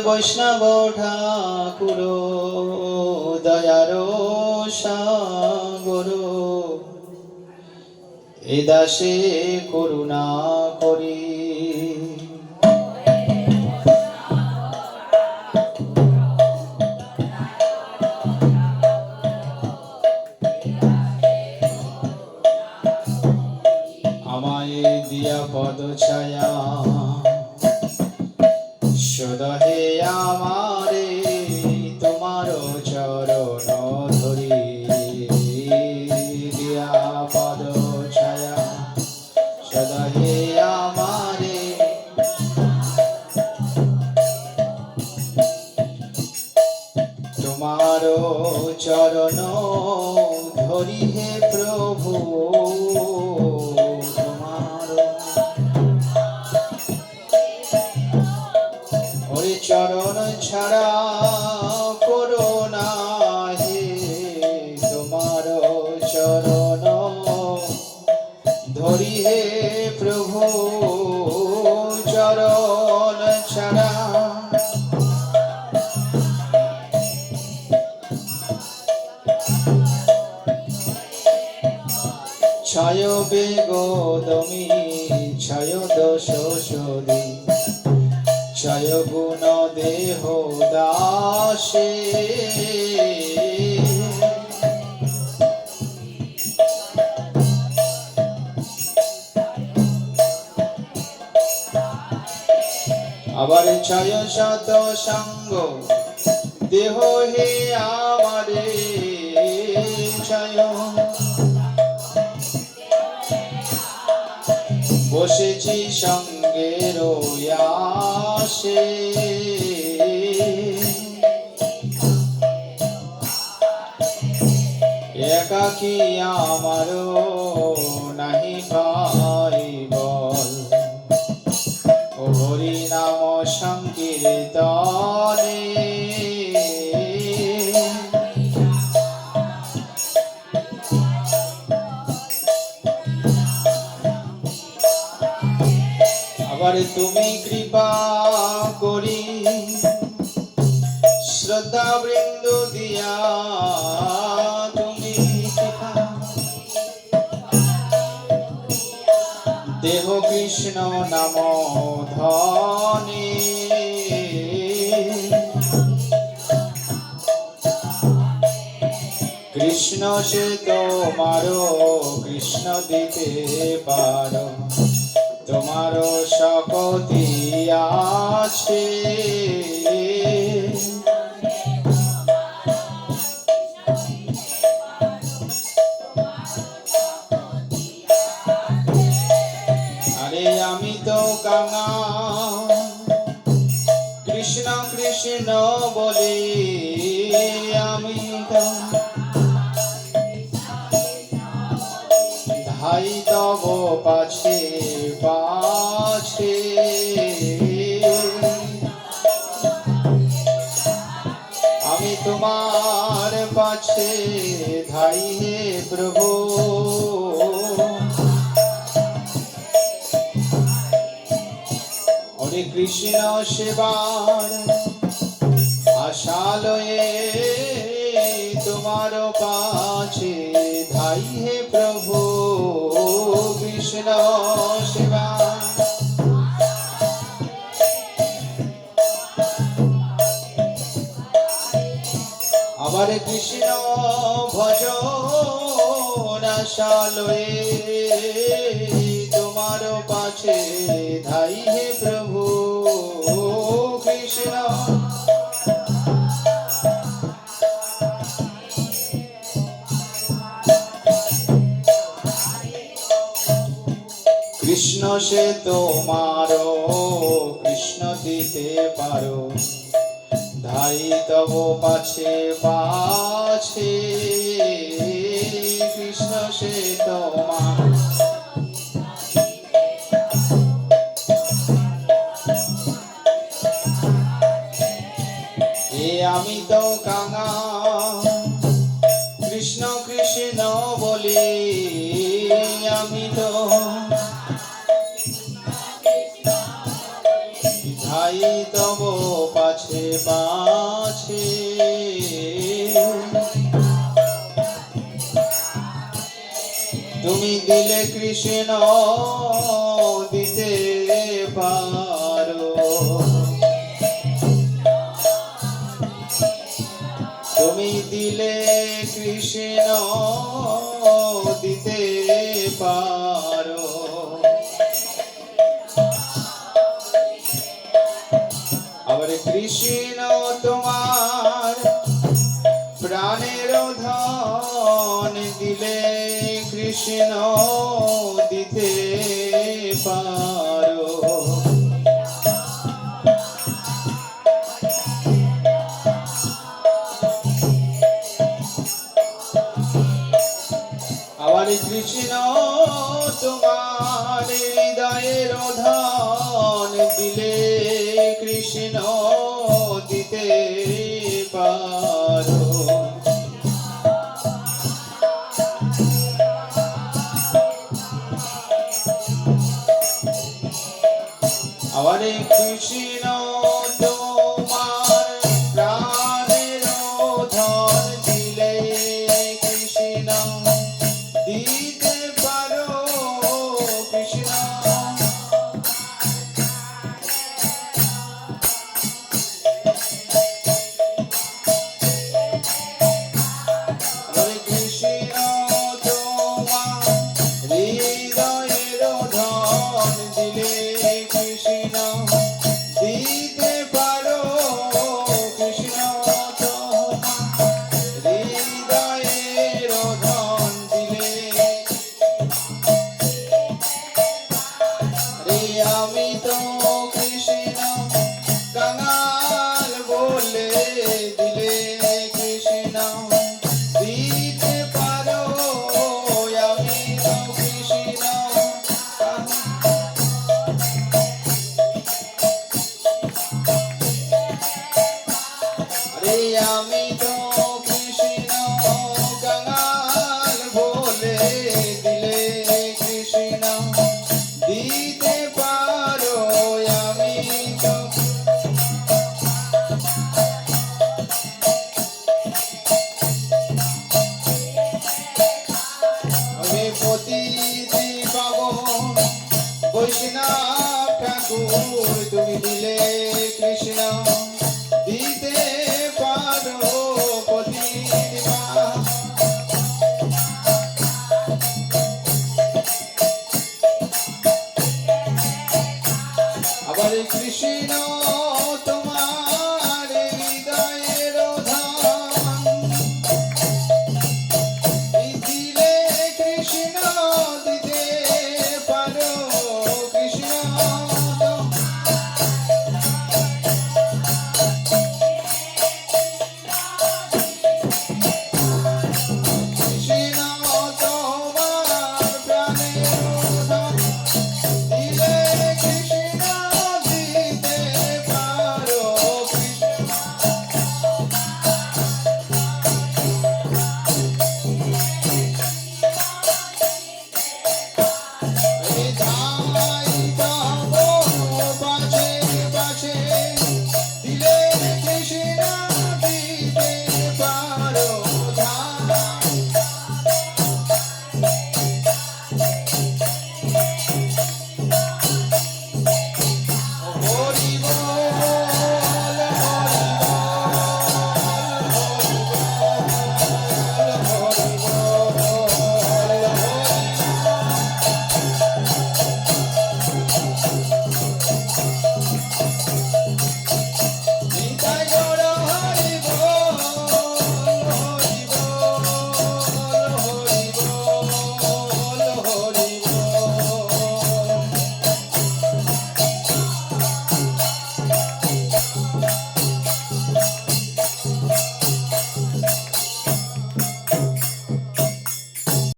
বৈষ্ণব ঠাকুর দয়ার সাগর, এ দাসে করুণা করি। আমায় দিয়া পদ ছায়া সদহে আমারে, তোমার চরণ ধরি দিয়া পদ ছায়া সদহে আমারে। তোমার চরণ ধরি হে প্রভু, চরণ ছাড়া করুণা হে, তোমার চরণ ধরি হে প্রভু, চরণ ছাড়া ছায় বেগদমি ছায় দোষ সদি, জয় গুণ দেহ দাসে। আবার জয় শত সঙ্গ দেহ হে আমারে, জয় বসেছি সঙ্গে রয়াসে। একাকী আমার নাহি পাই বল, ও হরি নাম সংকীর্তনে। আবার তুমি কৃপা করি শ্রদ্ধা বৃন্দ দিয়া, তুমি দেহ কৃষ্ণ নাম ধনে। কৃষ্ণ সে তোমারো কৃষ্ণ দিতে পারো, তোমার শক্তি আছে। আরে আমি তো কাঙা কৃষ্ণ কৃষ্ণ বলি, আমি তো ধাই তব পাছে পাছে। আমি তোমার পাছে ধাই হে প্রভু, হরে কৃষ্ণ সেবার আশা লয়ে, তোমার পাছে ধাই হে প্রভু কৃষ্ণ সেবা। আবার কৃষ্ণ ভজন আশা লয়ে, তোমার পাছে ধাই হে প্রভু কৃষ্ণ। কৃষ্ণ সে তোমারো কৃষ্ণ দিতে পারো, ধাই তব পাছে পাছে। কৃষ্ণ সে তোমার এ আমি তো কাঙা কৃষ্ণ কৃষ্ণ বলি, আমি তো ধাই তব পাছে পাছে তুমি দিলে কৃষ্ণ দিতে পারো তুমি দিলে কৃষ্ণ দিতে পারো আবার কৃষ্ণ তোমার প্রাণের ধন দিলে কৃষ্ণ দিতে পারো আবার কৃষ্ণ তোমার হৃদয়ের ধন দিলে কৃষ্ণ দিতে পারো আবার কৃষ্ণ তোমার প্রাণের ধন দিলে কৃষ্ণ দিতে পারো কৃষ্ণ আবার কৃষ্ণ তোমার হৃদয়ের ধন দিলে কৃষ্ণ দিতে পারো কৃষ্ণ তোমার হৃদয়ের ধন দিলে রে আমি তো কৃষ্ণ কাঙাল বলে দিলে কৃষ্ণ দিতে পারো আমি তো কৃষ্ণ রে আমি তো কৃষ্ণ কাঙাল বলে দিলে কৃষ্ণ দিতে পারো আমি তো আমি পতিতি পাবন বৈষ্ণব ঠাকুর তুমি দিলে কৃষ্ণ